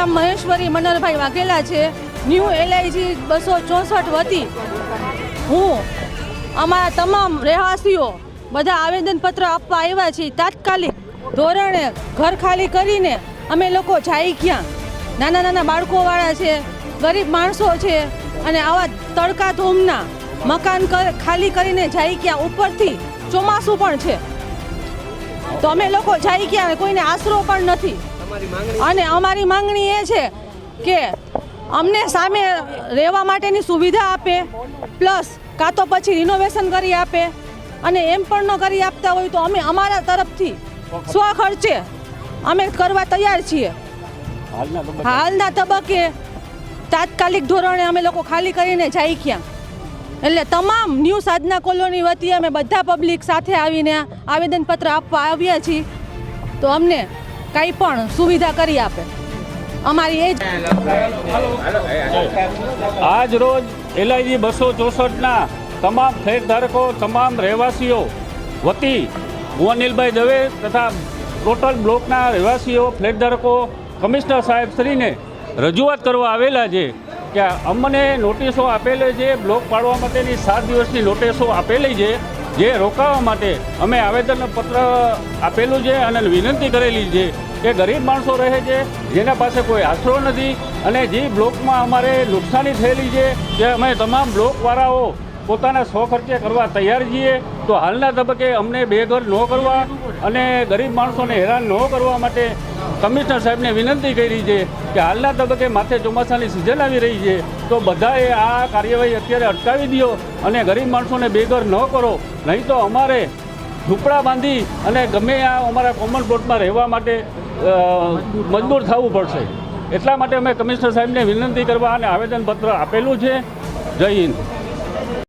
નામ મહેશ્વરી મનોહરભાઈ વાઘેલા છે, new LIG 264 વતી હું અમારા તમામ રહેવાસીઓ બધા આવેદનપત્ર આપવા આવ્યા છીએ। તાત્કાલિક ધોરણે ઘર ખાલી કરીને અમે લોકો જાય ક્યાં? નાના નાના બાળકોવાળા છે, ગરીબ માણસો છે, અને આવા તડકા ધૂમના મકાન ખાલી કરીને જાય ક્યાં? ઉપરથી ચોમાસું પણ છે તો અમે લોકો જાય ક્યાં? કોઈને આશરો પણ નથી। અને અમારી માંગણી એ છે કે અમને સામે રહેવા માટેની સુવિધા આપે, પ્લસ કાં તો પછી રિનોવેશન કરી આપે, અને એમ પણ ન કરી આપતા હોય તો અમે અમારા તરફથી સ્વખર્ચે અમે કરવા તૈયાર છીએ। હાલના તબક્કે તાત્કાલિક ધોરણે અમે લોકો ખાલી કરીને જાય ક્યાં? એટલે તમામ ન્યૂ સાધના કોલોની વતી અમે બધા પબ્લિક સાથે આવીને આવેદનપત્ર આપવા આવ્યા છીએ તો અમને કંઈ પણ સુવિધા કરી આપે। અમારી એ જ આજ રોજ LIG 264ના તમામ ફ્લેટ ધારકો, તમામ રહેવાસીઓ વતી હું અનિલભાઈ દવે તથા ટોટલ બ્લોકના રહેવાસીઓ, ફ્લેટ ધારકો કમિશનર સાહેબ શ્રીને રજૂઆત કરવા આવેલા છે કે અમને નોટિસો આપેલી છે, બ્લોક પાડવા માટેની 7 દિવસની નોટિસો આપેલી છે, જે રોકાવા માટે અમે આવેદનપત્ર આપેલું છે અને વિનંતી કરેલી છે કે ગરીબ માણસો રહે છે જેના પાસે કોઈ આશરો નથી, અને જે બ્લોકમાં અમારે નુકસાની થયેલી છે તે અમે તમામ બ્લોકવાળાઓ પોતાના સ્વખર્ચે કરવા તૈયાર છીએ। તો હાલના તબક્કે અમને બેઘર ન કરવા અને ગરીબ માણસોને હેરાન ન કરવા માટે કમિશનર સાહેબને વિનંતી કરી છે કે હાલના તબક્કે માથે ચોમાસાની સિઝન આવી રહી છે તો બધાએ આ કાર્યવાહી અત્યારે અટકાવી દો અને ગરીબ માણસોને બેઘર ન કરો, નહીં તો અમારે ઝૂંપડા બાંધી અને ગમે આ અમારા કોમન પ્લોટમાં રહેવા માટે મજબૂર થવું પડશે। એટલા માટે અમે કમિશનર સાહેબને વિનંતી કરવા અને આવેદનપત્ર આપેલું છે। જય હિન્દ।